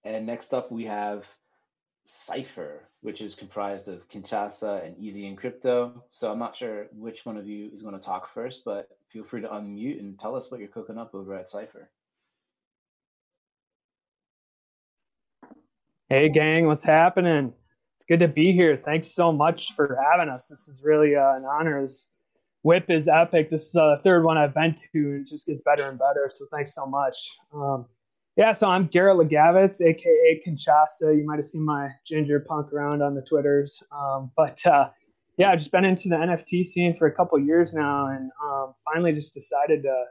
And next up, we have Cipher, which is comprised of Kinshasa and Easy and Crypto. So I'm not sure which one of you is going to talk first, but feel free to unmute and tell us what you're cooking up over at Cipher. Hey gang, what's happening? It's good to be here. Thanks so much for having us. This is really an honor. This whip is epic. This is the third one I've been to. It just gets better and better. So thanks so much. Yeah, so I'm Garrett Legavitz, aka Kinshasa. You might have seen my ginger punk around on the Twitters. Yeah, I've just been into the NFT scene for a couple years now, and finally just decided to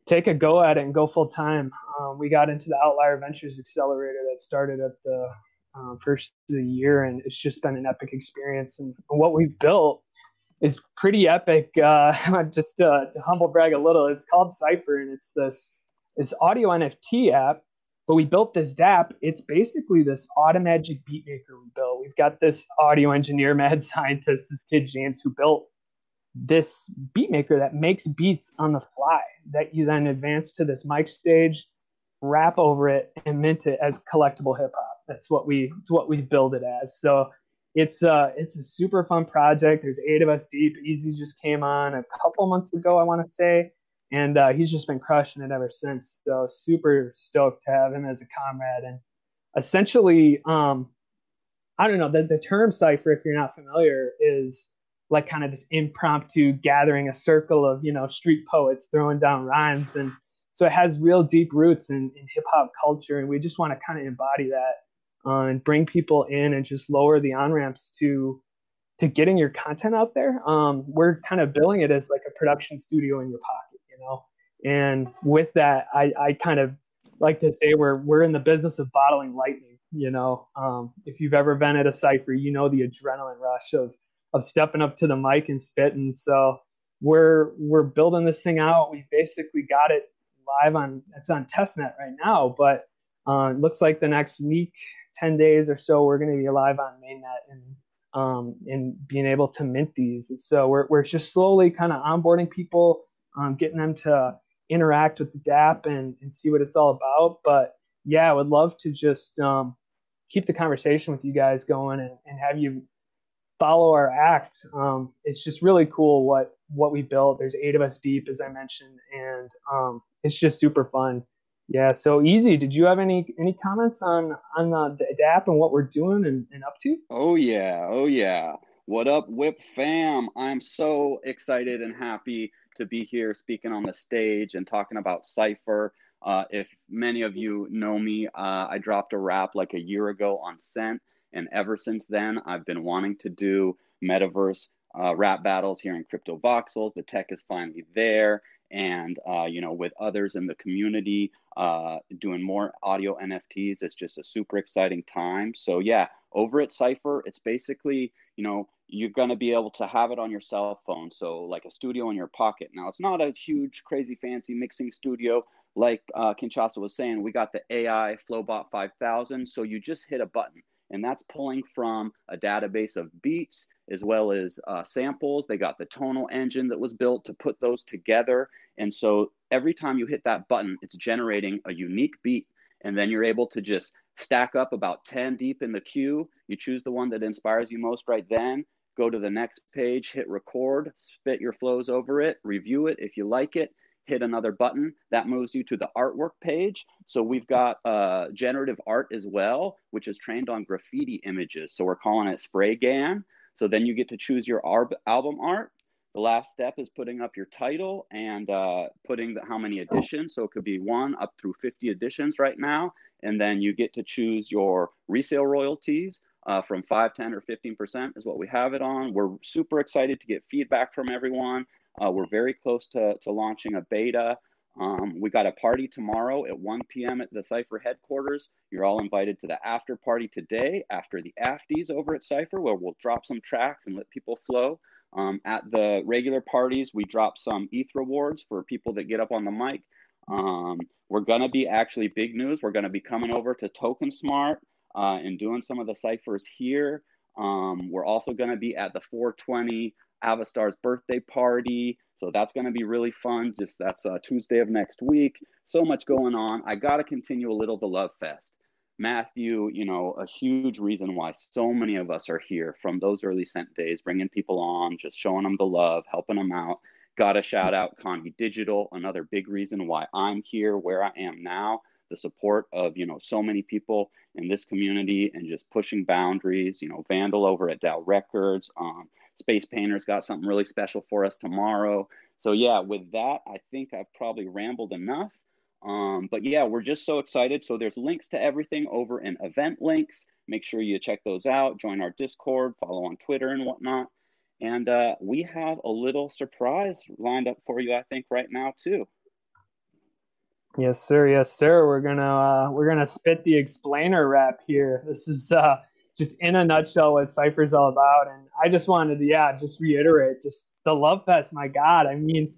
take a go at it and go full time. We got into the Outlier Ventures Accelerator that started at the first of the year, and it's just been an epic experience. And what we've built is pretty epic. Just to humble brag a little, it's called Cipher, and it's this audio NFT app. But we built this DApp. It's basically this automagic beat maker we built. We've got this audio engineer, mad scientist, this kid James, who built this beat maker that makes beats on the fly that you then advance to this mic stage, rap over it, and mint it as collectible hip hop. It's what we build it as. So it's a super fun project. There's 8 of us deep. Easy just came on a couple months ago, I want to say, and he's just been crushing it ever since. So super stoked to have him as a comrade. And essentially, I don't know, the term Cipher, if you're not familiar, is like kind of this impromptu gathering, a circle of, street poets throwing down rhymes. And so it has real deep roots in hip hop culture. And we just want to kind of embody that and bring people in and just lower the on ramps to getting your content out there. We're kind of billing it as like a production studio in your pocket, and with that, I kind of like to say we're in the business of bottling lightning. If you've ever been at a Cipher, the adrenaline rush of stepping up to the mic and spitting. So we're building this thing out. We basically got it live it's on testnet right now, but it looks like the next week, 10 days or so, we're going to be live on mainnet and being able to mint these. And so we're just slowly kind of onboarding people, getting them to interact with the DApp and see what it's all about. But yeah, I would love to just keep the conversation with you guys going and have you follow our act. It's just really cool what we built. There's 8 of us deep, as I mentioned, and it's just super fun. Yeah. So Easy, did you have any comments on the DApp and what we're doing and up to? Oh yeah. What up, WIP fam? I'm so excited and happy to be here speaking on the stage and talking about Cipher. If many of you know me, I dropped a rap like a year ago on Scent. And ever since then, I've been wanting to do Metaverse rap battles here in CryptoVoxels. The tech is finally there. And, with others in the community, doing more audio NFTs, it's just a super exciting time. So yeah, over at Cipher, it's basically, you're going to be able to have it on your cell phone. So like a studio in your pocket. Now, it's not a huge, crazy, fancy mixing studio. Like Kinshasa was saying, we got the AI Flowbot 5000. So you just hit a button. And that's pulling from a database of beats as well as samples. They got the tonal engine that was built to put those together. And so every time you hit that button, it's generating a unique beat. And then you're able to just stack up about 10 deep in the queue. You choose the one that inspires you most right then. Go to the next page, hit record, spit your flows over it, review it if you like it. Hit another button that moves you to the artwork page. So we've got generative art as well, which is trained on graffiti images. So we're calling it SprayGAN. So then you get to choose your album art. The last step is putting up your title and putting how many editions. So it could be 1 up through 50 editions right now. And then you get to choose your resale royalties from 5, 10, or 15% is what we have it on. We're super excited to get feedback from everyone. We're very close to launching a beta. We got a party tomorrow at 1 p.m. at the Cipher headquarters. You're all invited to the after party today after the afties over at Cipher, where we'll drop some tracks and let people flow. At the regular parties, we drop some ETH rewards for people that get up on the mic. We're going to be actually big news. We're going to be coming over to Token Smart and doing some of the ciphers here. We're also going to be at the 420 Avastar's birthday party. So that's going to be really fun. That's Tuesday of next week. So much going on. I got to continue a little the Love Fest. Matthew, a huge reason why so many of us are here from those early scent days, bringing people on, just showing them the love, helping them out. Got to shout out Connie Digital, another big reason why I'm here, where I am now, the support of, so many people in this community and just pushing boundaries, Vandal over at Dow Records, Space Painter's got something really special for us tomorrow. So yeah, with that, I think I've probably rambled enough. But yeah, we're just so excited. So there's links to everything over in event links. Make sure you check those out, join our Discord, follow on Twitter and whatnot. And we have a little surprise lined up for you, I think, right now too. Yes, sir. Yes, sir. We're gonna spit the explainer rap here. This is just in a nutshell what Cipher's all about. And I just wanted to, just reiterate, just the love fest. My God, I mean,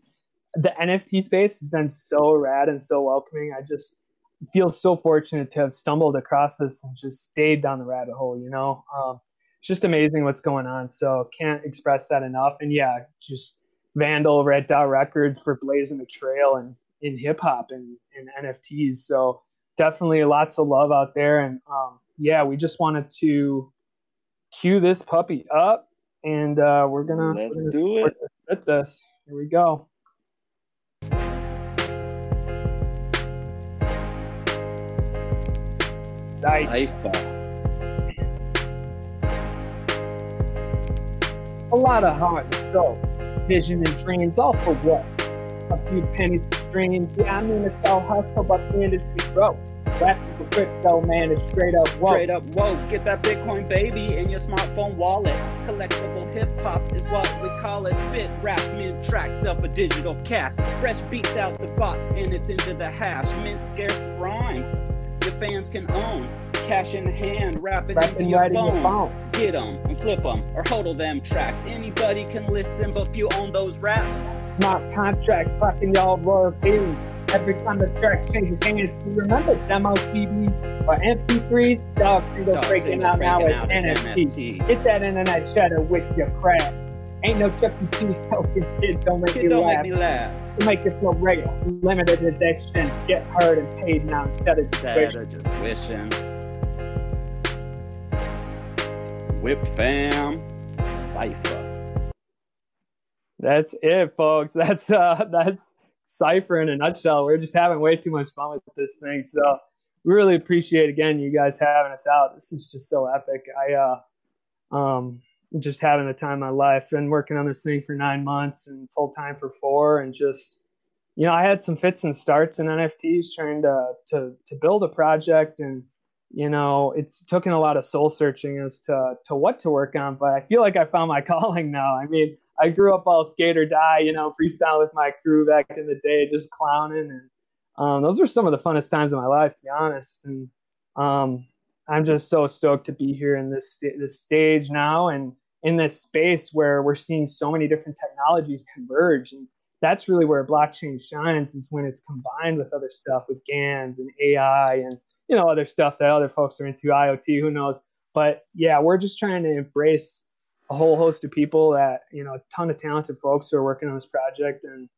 the NFT space has been so rad and so welcoming. I just feel so fortunate to have stumbled across this and just stayed down the rabbit hole. It's just amazing what's going on. So can't express that enough. And yeah, just Vandal over at Dow Records for blazing the trail and in hip hop and NFTs. So definitely lots of love out there. And we just wanted to cue this puppy up, and we're gonna do it. With this. Here we go. Cipher. A lot of heart and soul, vision and dreams, all for what? A few pennies for streams. Yeah, I mean, it's all hustle, but the industry broke. Rapping for crypto, man, is straight up woke. Straight up woke. Get that Bitcoin, baby, in your smartphone wallet. Collectible hip-hop is what we call it. Spit, rap, mint tracks up a digital cash. Fresh beats out the bot, and it's into the hash. Mint scarce rhymes your fans can own. Cash in hand, rapping into your phone. Get them and flip them or hodl them tracks. Anybody can listen, but few own those raps. Smart contracts, fucking y'all royalties. Every time the track changes hands, you remember demo CDs or MP3s? Dog singles breaking out now as NFTs. It's that internet cheddar with your craft. Ain't no Chuck E. Cheese tokens, kid, don't make me laugh. To make it flow real, limited edition. Get heard and paid now instead of just wishing. WIP fam, Cipher. That's it, folks. That's Cipher in a nutshell. We're just having way too much fun with this thing. So we really appreciate, again, you guys having us out. This is just so epic. Just having the time of my life. Been working on this thing for 9 months and full time for 4, and just, I had some fits and starts in NFTs trying to build a project, and it's taken a lot of soul searching as to what to work on, but I feel like I found my calling now. I mean, I grew up all skate or die, freestyle with my crew back in the day, just clowning, and those were some of the funnest times of my life, to be honest. And I'm just so stoked to be here in this stage now, and in this space where we're seeing so many different technologies converge. And that's really where blockchain shines, is when it's combined with other stuff, with GANs and AI and, other stuff that other folks are into, IoT, who knows. But yeah, we're just trying to embrace a whole host of people that, a ton of talented folks who are working on this project. And,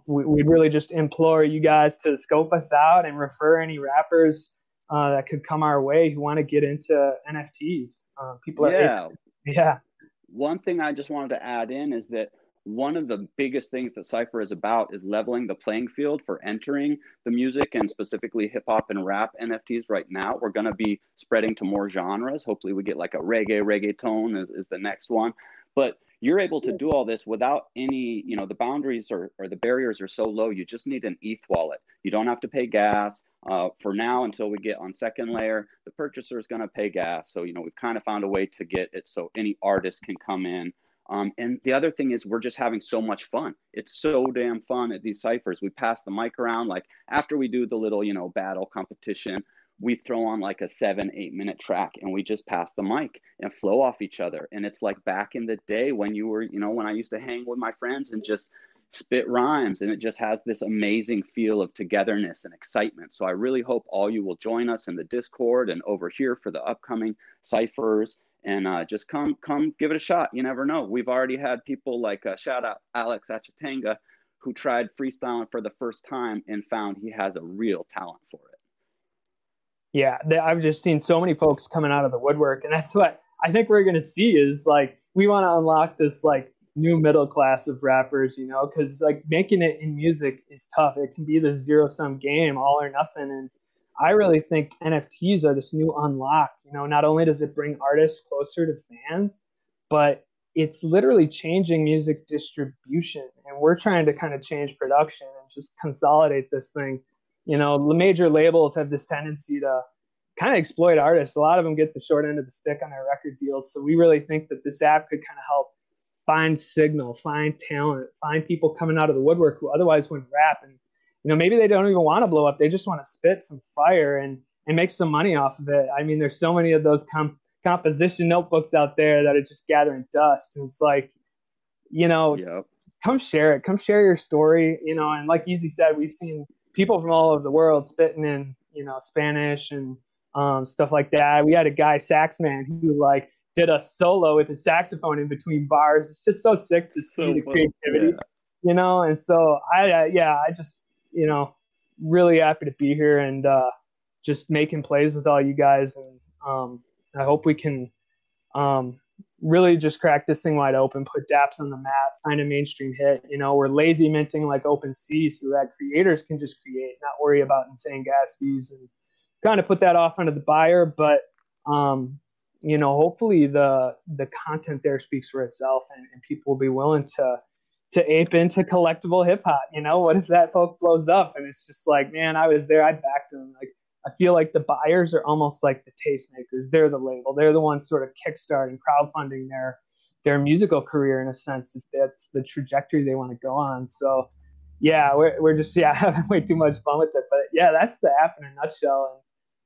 we'd really just implore you guys to scope us out and refer any rappers that could come our way who want to get into NFTs. People are Yeah. One thing I just wanted to add in is that one of the biggest things that Cipher is about is leveling the playing field for entering the music, and specifically hip hop and rap NFTs right now. We're going to be spreading to more genres. Hopefully we get like a reggaeton is the next one. But you're able to do all this without any, the boundaries or the barriers are so low. You just need an ETH wallet. You don't have to pay gas. For now, until we get on second layer, the purchaser is going to pay gas. So, we've kind of found a way to get it so any artist can come in. And the other thing is we're just having so much fun. It's so damn fun at these ciphers. We pass the mic around, like after we do the little, battle competition, we throw on like a 7-8 minute track and we just pass the mic and flow off each other. And it's like back in the day when you were, when I used to hang with my friends and just spit rhymes, and it just has this amazing feel of togetherness and excitement. So I really hope all you will join us in the Discord and over here for the upcoming ciphers, and just come give it a shot. You never know. We've already had people like shout out Alex Achatanga, who tried freestyling for the first time and found he has a real talent for it. Yeah, I've just seen so many folks coming out of the woodwork, and that's what I think we're going to see is like we want to unlock this like new middle class of rappers, you know, because like making it in music is tough. It can be the zero sum game, all or nothing, and I really think NFTs are this new unlock. You know, not only does it bring artists closer to fans, but it's literally changing music distribution, and we're trying to kind of change production and just consolidate this thing. You know, the major labels have this tendency to kind of exploit artists. A lot of them get the short end of the stick on their record deals. So we really think that this app could kind of help find signal, find talent, find people coming out of the woodwork who otherwise wouldn't rap. And, you know, maybe they don't even want to blow up. They just want to spit some fire and make some money off of it. I mean, there's so many of those composition notebooks out there that are just gathering dust. And it's like, you know, Yep. come share it. Come share your story, you know, and like Easy said, we've seen people from all over the world spitting in, you know, Spanish and stuff like that. We had a guy, Saxman, who like did a solo with his saxophone in between bars. It's just so sick to see the creativity, you know? And so I just, you know, really happy to be here and just making plays with all you guys. And I hope we can really just crack this thing wide open, put dApps on the map, find a mainstream hit. You know, we're lazy minting like OpenSea so that creators can just create, not worry about insane gas fees, and kind of put that off onto the buyer. But, you know, hopefully the content there speaks for itself, and people will be willing to ape into collectible hip hop. You know, what if that folk blows up and it's just like, man, I was there, I backed him. Like, I feel like the buyers are almost like the tastemakers. They're the label. They're the ones sort of kickstarting, crowdfunding their musical career in a sense, if that's the trajectory they want to go on. So, yeah, we're just having way too much fun with it. But yeah, that's the app in a nutshell.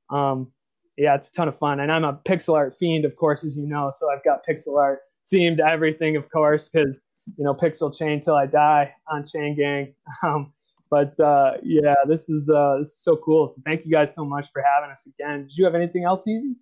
And yeah, it's a ton of fun. And I'm a pixel art fiend, of course, as you know. So I've got pixel art themed everything, of course, because you know, pixel chain till I die on Chain Gang. But yeah, this is so cool. So thank you guys so much for having us again. Did you have anything else, Easy?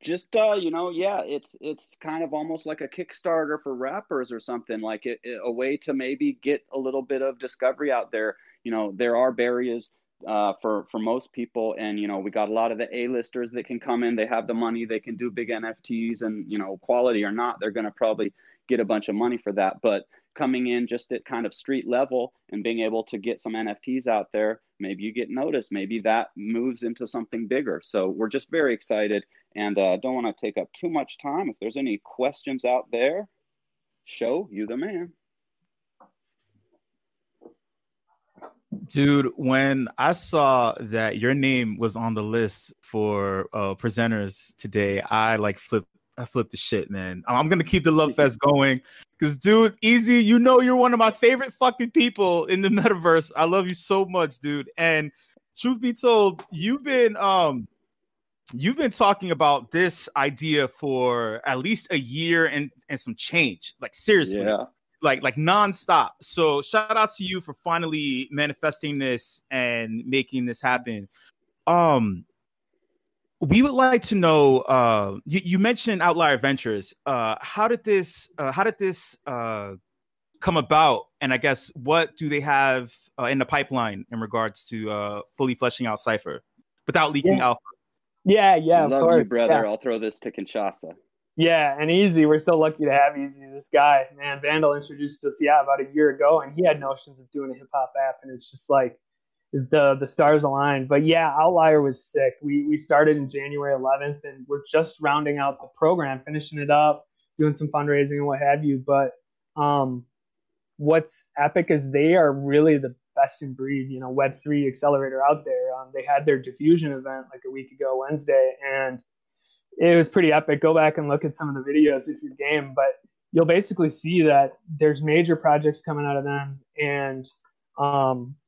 Just you know, yeah, it's kind of almost like a Kickstarter for rappers or something, like a way to maybe get a little bit of discovery out there. You know, there are barriers for most people, and you know, we got a lot of the A-listers that can come in. They have the money, they can do big NFTs, and you know, quality or not, they're going to probably get a bunch of money for that. But coming in just at kind of street level and being able to get some NFTs out there, maybe you get noticed, maybe that moves into something bigger. So we're just very excited, and don't want to take up too much time. If there's any questions out there, show you the man. Dude, when I saw that your name was on the list for presenters today, I flipped the shit, man. I'm gonna keep the love fest going because, dude, Easy, you know you're one of my favorite fucking people in the metaverse. I love you so much, dude. And truth be told, you've been talking about this idea for at least a year and some change. Like, seriously. Yeah. Like nonstop. So shout out to you for finally manifesting this and making this happen. We would like to know, you mentioned Outlier Ventures. How did this come about? And I guess what do they have in the pipeline in regards to fully fleshing out Cipher without leaking alpha? Yeah, Love of course. you, brother. Yeah. I'll throw this to Kinshasa. Yeah, and Easy, we're so lucky to have Easy. This guy, man, Vandal introduced us, about a year ago, and he had notions of doing a hip hop app, and it's just like the stars aligned. But yeah, Outlier was sick. We started in January 11th, and we're just rounding out the program, finishing it up, doing some fundraising and what have you. But what's epic is they are really the best in breed, you know, Web3 accelerator out there. They had their diffusion event like a week ago, Wednesday, and it was pretty epic. Go back and look at some of the videos if you're game, but you'll basically see that there's major projects coming out of them. And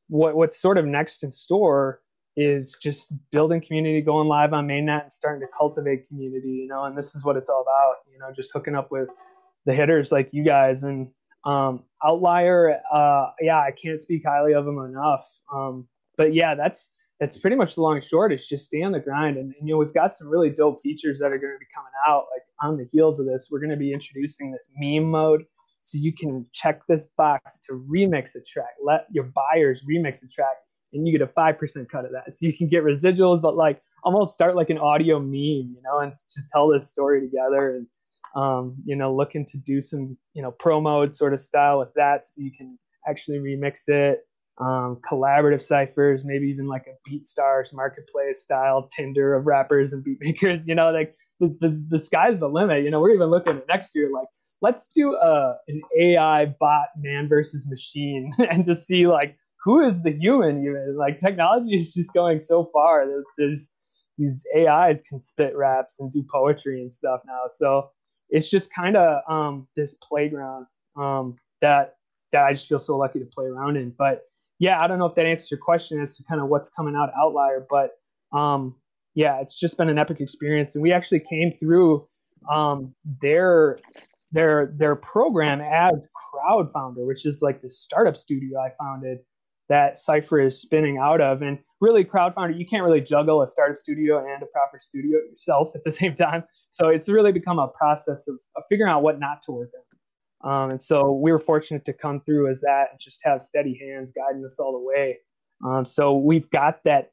what's sort of next in store is just building community, going live on mainnet and starting to cultivate community, you know, and this is what it's all about, you know, just hooking up with the hitters like you guys. And Outlier, I can't speak highly of them enough. But yeah, that's pretty much the long and short. It's just stay on the grind. And you know, we've got some really dope features that are going to be coming out. Like on the heels of this, we're going to be introducing this meme mode. So you can check this box to remix a track, let your buyers remix a track. and you get a 5% cut of that. So you can get residuals, but like almost start like an audio meme, you know, and just tell this story together, and you know, looking to do some, you know, pro mode sort of style with that, so you can actually remix it. Collaborative ciphers, maybe even like a BeatStars marketplace style Tinder of rappers and beat makers, you know, like the sky's the limit. You know, we're even looking at next year, like, let's do an AI bot man versus machine and just see like who is the human even. Like technology is just going so far. There's these AIs can spit raps and do poetry and stuff now. So it's just kind of this playground that I just feel so lucky to play around in. But yeah, I don't know if that answers your question as to kind of what's coming out Outlier, but yeah, it's just been an epic experience. And we actually came through their program as Crowdfounder, which is like the startup studio I founded that Cipher is spinning out of. And really, Crowdfounder, you can't really juggle a startup studio and a proper studio yourself at the same time. So it's really become a process of figuring out what not to work on. And so we were fortunate to come through as that and just have steady hands guiding us all the way. So we've got that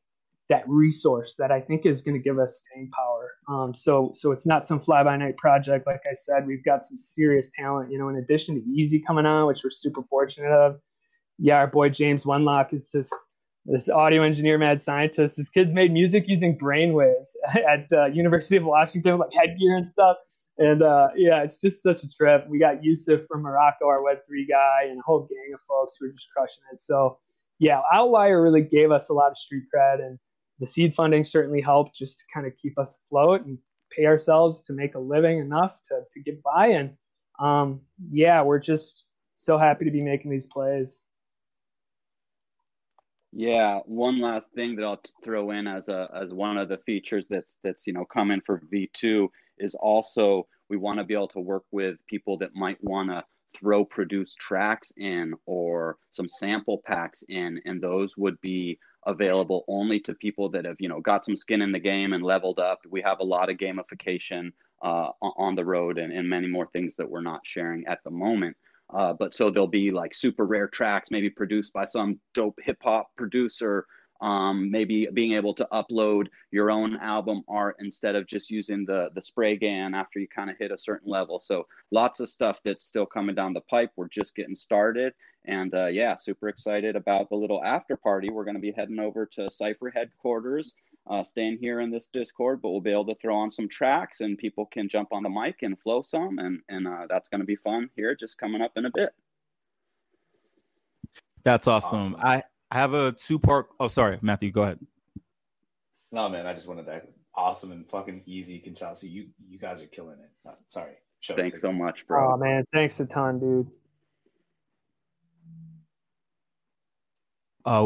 resource that I think is going to give us staying power. So it's not some fly-by-night project. Like I said, we've got some serious talent, you know, in addition to Easy coming on, which we're super fortunate of. Yeah, our boy James Wenlock is this audio engineer, mad scientist. This kid's made music using brainwaves at University of Washington, like headgear and stuff. And yeah, it's just such a trip. We got Yusuf from Morocco, our Web3 guy, and a whole gang of folks who are just crushing it. So yeah, Outlier really gave us a lot of street cred, and the seed funding certainly helped just to kind of keep us afloat and pay ourselves to make a living enough to get by. And yeah, we're just so happy to be making these plays. Yeah, one last thing that I'll throw in as one of the features that's you know coming for V2 is also we want to be able to work with people that might want to throw produced tracks in or some sample packs in, and those would be available only to people that have, you know, got some skin in the game and leveled up. We have a lot of gamification on the road and many more things that we're not sharing at the moment. But so there'll be like super rare tracks, maybe produced by some dope hip hop producer, maybe being able to upload your own album art instead of just using the spray can after you kind of hit a certain level. So lots of stuff that's still coming down the pipe. We're just getting started. And yeah, super excited about the little after party. We're going to be heading over to Cipher headquarters, staying here in this Discord, but we'll be able to throw on some tracks and people can jump on the mic and flow some. And that's going to be fun here, just coming up in a bit. That's awesome. I have a two-part. Oh, sorry, Matthew, go ahead. No, man, I just wanted that awesome and fucking easy Kinshasa. You guys are killing it. Sorry. Thanks so much, bro. Oh man, thanks a ton, dude.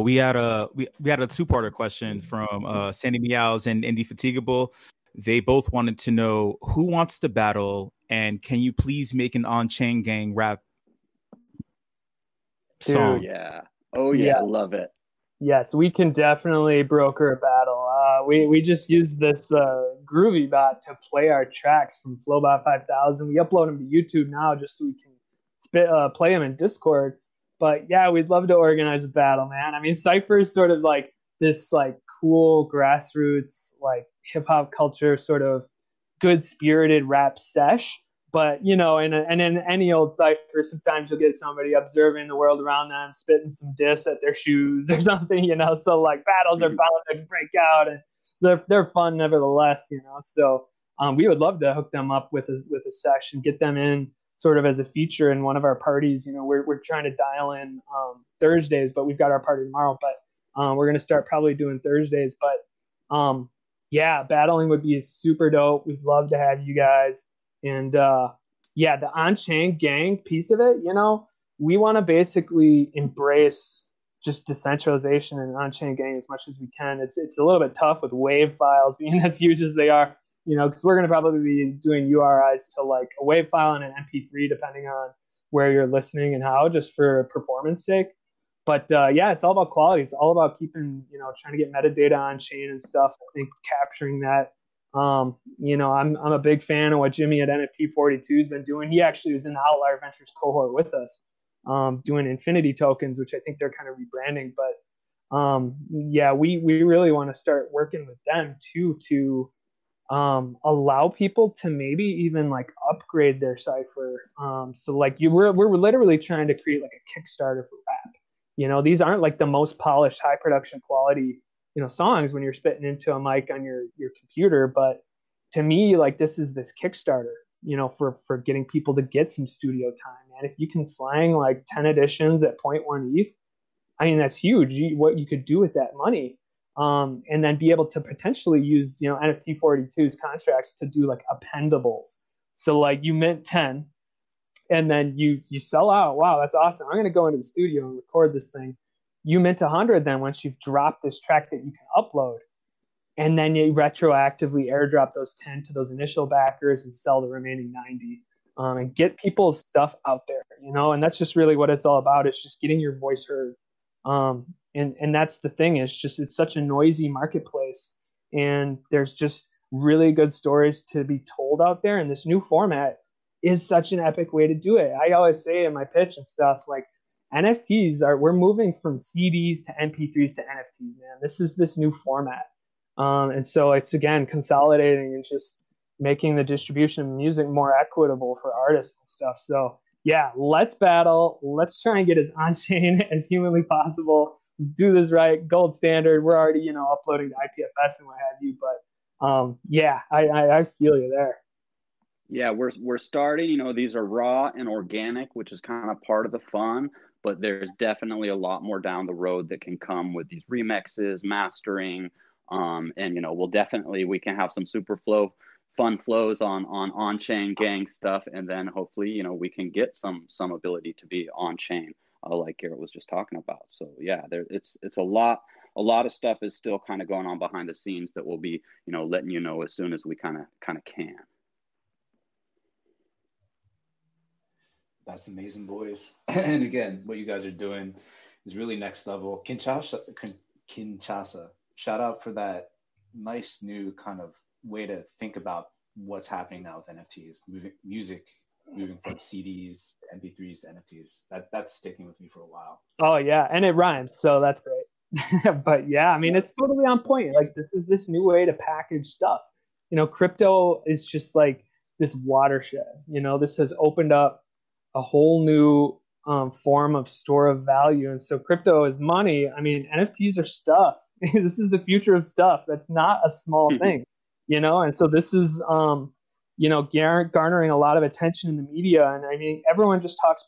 We had a two-parter question from Sandy Meows and Indefatigable. They both wanted to know who wants to battle, and can you please make an on-chain gang rap song? Yeah. Oh yeah, I love it. Yes, we can definitely broker a battle. We just used this Groovy bot to play our tracks from Flowbot 5000. We upload them to YouTube now just so we can play them in Discord. But yeah, we'd love to organize a battle, man. I mean, Cipher is sort of like this like cool grassroots like hip hop culture sort of good spirited rap sesh. But, you know, in any old Cipher, sometimes you'll get somebody observing the world around them, spitting some diss at their shoes or something, you know. So, like, battles are bound to break out, and they're fun nevertheless, you know. So we would love to hook them up with a session, get them in sort of as a feature in one of our parties. You know, we're trying to dial in Thursdays, but we've got our party tomorrow. But we're going to start probably doing Thursdays. But, yeah, battling would be super dope. We'd love to have you guys. And yeah, the on-chain gang piece of it, you know, we want to basically embrace just decentralization and on-chain gang as much as we can. It's a little bit tough with wave files being as huge as they are, you know, because we're going to probably be doing URIs to like a wave file and an MP3 depending on where you're listening and how, just for performance sake. But yeah, it's all about quality. It's all about keeping, you know, trying to get metadata on-chain and stuff. I think capturing that. You know, I'm a big fan of what Jimmy at NFT42 has been doing. He actually was in the Outlier Ventures cohort with us, doing infinity tokens, which I think they're kind of rebranding. But Yeah, we really want to start working with them too to allow people to maybe even like upgrade their Cipher. So like we're literally trying to create like a Kickstarter for rap. You know, these aren't like the most polished, high production quality, you know, songs when you're spitting into a mic on your computer. But to me, like this is this Kickstarter, you know, for getting people to get some studio time. And if you can slang like 10 editions at 0.1 ETH, I mean, that's huge. What you could do with that money, and then be able to potentially use, you know, NFT 42's contracts to do like appendables. So like you mint 10, and then you sell out. Wow, that's awesome. I'm gonna go into the studio and record this thing. You mint 100 then once you've dropped this track that you can upload, and then you retroactively airdrop those 10 to those initial backers and sell the remaining 90. And get people's stuff out there, you know, and that's just really what it's all about. It's just getting your voice heard. And that's the thing, is just it's such a noisy marketplace, and there's just really good stories to be told out there, and this new format is such an epic way to do it. I always say in my pitch and stuff, like we're moving from CDs to MP3s to NFTs, man. This is this new format. And so it's, again, consolidating and just making the distribution of music more equitable for artists and stuff. So yeah, let's battle. Let's try and get as on-chain as humanly possible. Let's do this right. Gold standard. We're already, you know, uploading to IPFS and what have you. But yeah, I feel you there. Yeah, we're starting, you know, these are raw and organic, which is kind of part of the fun, but there's definitely a lot more down the road that can come with these remixes, mastering, and you know, we can have some super fun flows on-chain gang stuff, and then hopefully, you know, we can get some ability to be on-chain, like Garrett was just talking about. So yeah, it's a lot of stuff is still kind of going on behind the scenes that we'll be, you know, letting you know as soon as we kind of can. That's amazing, boys. And again, what you guys are doing is really next level. Kinshasa, shout out for that nice new kind of way to think about what's happening now with NFTs, moving from CDs to MP3s to NFTs. That's sticking with me for a while. Oh yeah, and it rhymes, so that's great. But yeah, I mean, it's totally on point. Like this is this new way to package stuff. You know, crypto is just like this watershed. You know, this has opened up a whole new form of store of value. And so crypto is money. I mean, NFTs are stuff. This is the future of stuff. That's not a small thing, you know? And so this is, you know, garnering a lot of attention in the media. And I mean, everyone just talks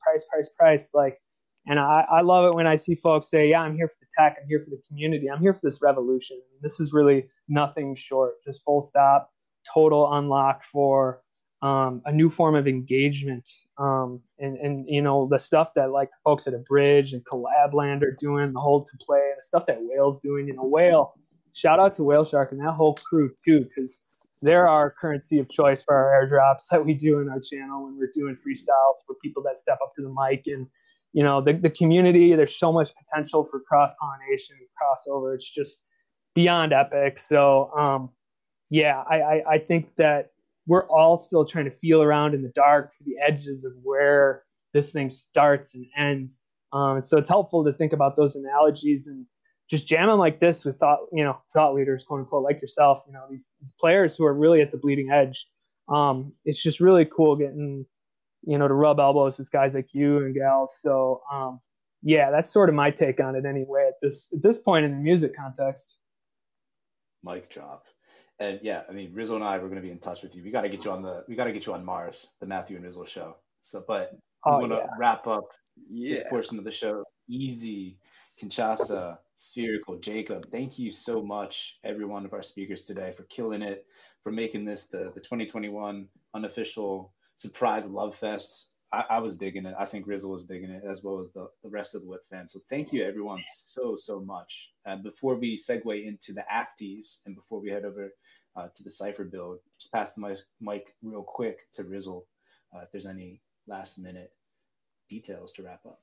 price. Like, and I love it when I see folks say, yeah, I'm here for the tech. I'm here for the community. I'm here for this revolution. I mean, this is really nothing short, just full stop, total unlock for a new form of engagement, and you know, the stuff that like folks at Abridge and Collabland are doing, the Hold to Play, the stuff that Whale's doing. You know, Whale, shout out to Whale Shark and that whole crew too, because they're our currency of choice for our airdrops that we do in our channel when we're doing freestyles for people that step up to the mic. And you know, the community, there's so much potential for cross-pollination, crossover. It's just beyond epic. So yeah, I think that we're all still trying to feel around in the dark for the edges of where this thing starts and ends. And so it's helpful to think about those analogies and just jamming like this with thought leaders, quote unquote, like yourself, you know, these players who are really at the bleeding edge. It's just really cool getting, you know, to rub elbows with guys like you and gals. So yeah, that's sort of my take on it anyway at this point in the music context. Mic drop. And yeah, I mean, Rizzo and I, we're going to be in touch with you. We got to get you on Mars, the Matthew and Rizzo show. So, but we want to wrap up this portion of the show. Easy, Kinshasa, Spherical, Jacob. Thank you so much, every one of our speakers today, for killing it, for making this the 2021 unofficial surprise love fest. I was digging it. I think Rizzo was digging it, as well as the rest of the WIP fam. So thank you, everyone, so much. And before we segue into the acties and before we head over to the Cipher build, just pass the mic real quick to Rizzo if there's any last minute details to wrap up.